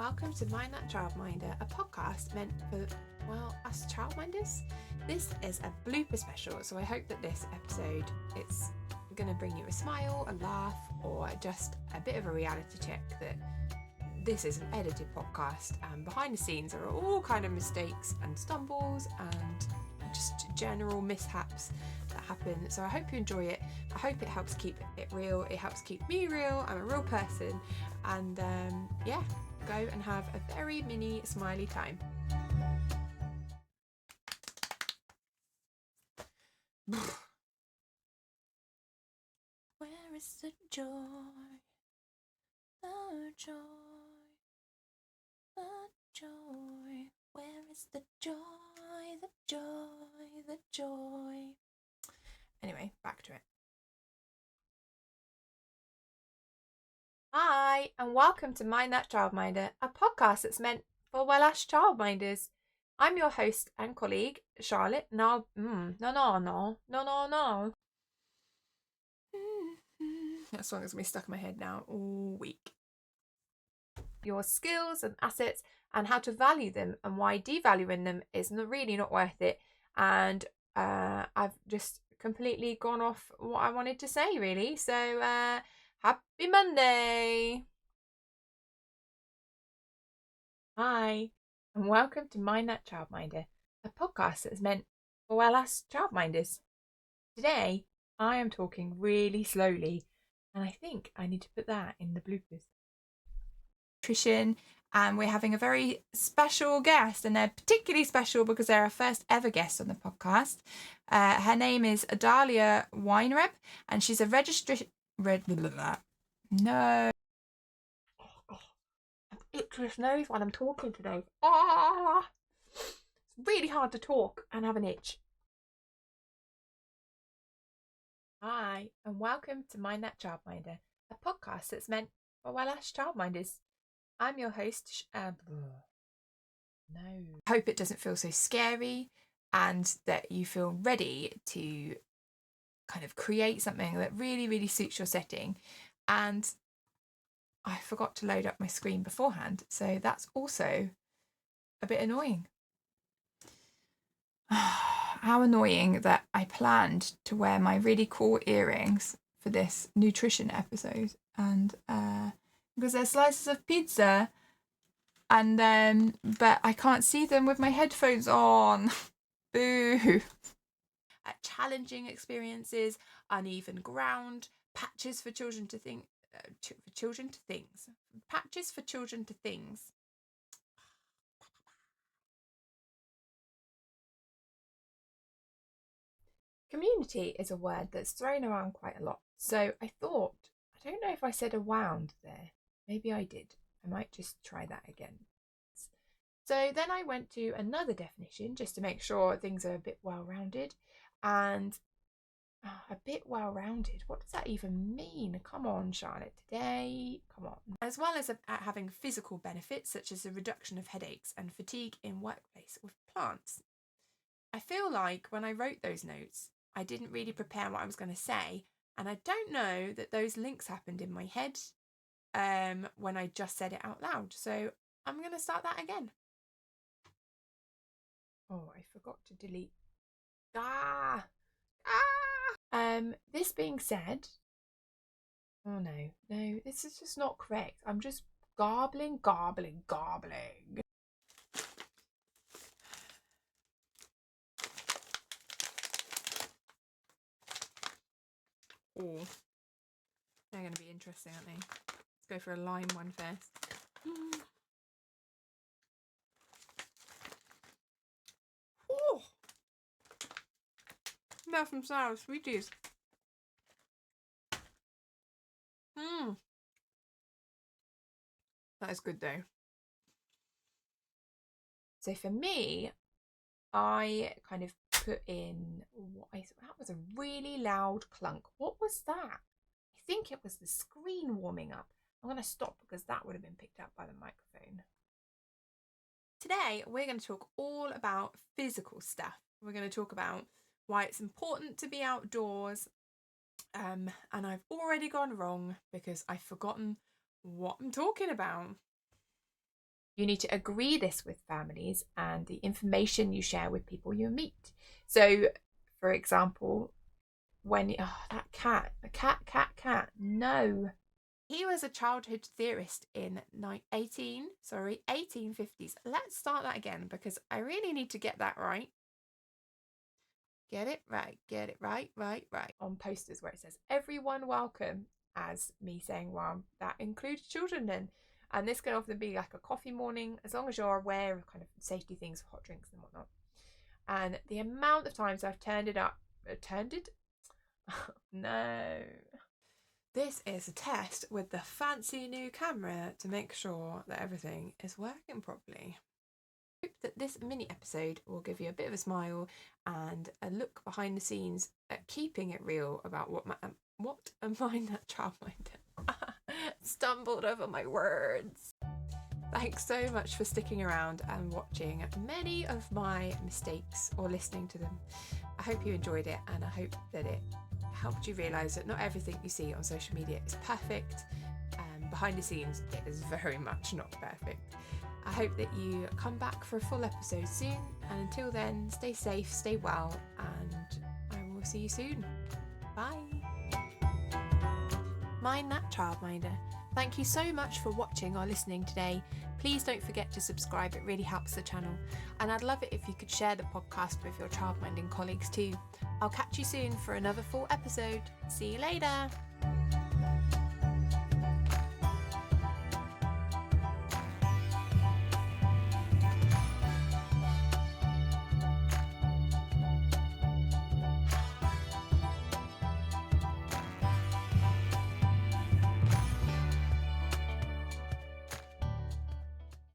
welcome to Mind That Childminder, a podcast meant for, us childminders. This is a blooper special, so I hope that this episode it's going to bring you a smile, a laugh, or just a bit of a reality check that this is an edited podcast, and behind the scenes there are all kind of mistakes and stumbles and just general mishaps that happen. So I hope you enjoy it. I hope it helps keep it real. It helps keep me real. I'm a real person, and go and have a very mini smiley time. Where is the joy? The joy. The joy. Where is the joy? The joy. The joy. Anyway, back to it. Hi, and welcome to Mind That Childminder, a podcast that's meant for well-ass childminders. I'm your host and colleague, Charlotte. No. That song has been stuck in my head now all week. Your skills and assets and how to value them and why devaluing them is really not worth it. And I've just completely gone off what I wanted to say, really. So happy Monday. Hi, and welcome to Mind That Childminder, a podcast that's meant for well-ass childminders. Today, I am talking really slowly, and I think I need to put that in the bloopers. Nutrition, and we're having a very special guest, and they're particularly special because they're our first ever guest on the podcast. Her name is Adalia Weinreb, and she's a registered... No. Itchless nose while I'm talking today. It's really hard to talk and have an itch. Hi, and welcome to Mind That Childminder, a podcast that's meant for well-ass childminders. I'm your host. I hope it doesn't feel so scary and that you feel ready to kind of create something that really, really suits your setting. And I forgot to load up my screen beforehand, so that's also a bit annoying. How annoying that I planned to wear my really cool earrings for this nutrition episode, and because they're slices of pizza, and but I can't see them with my headphones on. Boo. Challenging experiences, uneven ground, patches for children to think. Patches for children to things. Community is a word that's thrown around quite a lot. So I thought, I don't know if I said a wound there. Maybe I did. I might just try that again. So then I went to another definition just to make sure things are a bit well-rounded. And a bit well-rounded. What does that even mean? Come on, Charlotte, today. Come on. As well as having physical benefits such as the reduction of headaches and fatigue in workplace with plants. I feel like when I wrote those notes, I didn't really prepare what I was going to say, and I don't know that those links happened in my head when I just said it out loud. So I'm going to start that again. Oh, I forgot to delete. This being said, oh no, this is just not correct. I'm just garbling. Oh, they're going to be interesting, aren't they? Let's go for a lime one first. Oh, that's some sour sweeties. That is good though. So for me, I kind of put in that was a really loud clunk. What was that? I think it was the screen warming up. I'm going to stop because that would have been picked up by the microphone. Today, we're going to talk all about physical stuff. We're going to talk about why it's important to be outdoors. And I've already gone wrong because I've forgotten what I'm talking about. You need to agree this with families and the information you share with people you meet. So, for example, when that cat, no. He was a childhood theorist in 1850s. Let's start that again because I really need to get that right. Get it right. On posters where it says everyone welcome, as me saying, well, that includes children then. And this can often be like a coffee morning, as long as you're aware of kind of safety things, hot drinks and whatnot. And the amount of times I've turned it? No. This is a test with the fancy new camera to make sure that everything is working properly. I hope that this mini episode will give you a bit of a smile and a look behind the scenes at keeping it real about what a mind that childminder. Stumbled over my words. Thanks so much for sticking around and watching many of my mistakes or listening to them. I hope you enjoyed it, and I hope that it helped you realise that not everything you see on social media is perfect. Behind the scenes, it is very much not perfect. I hope that you come back for a full episode soon, and until then, stay safe, stay well, and I will see you soon. Bye. Mind that childminder. Thank you so much for watching or listening today. Please don't forget to subscribe, it really helps the channel. And I'd love it if you could share the podcast with your childminding colleagues too. I'll catch you soon for another full episode. See you later.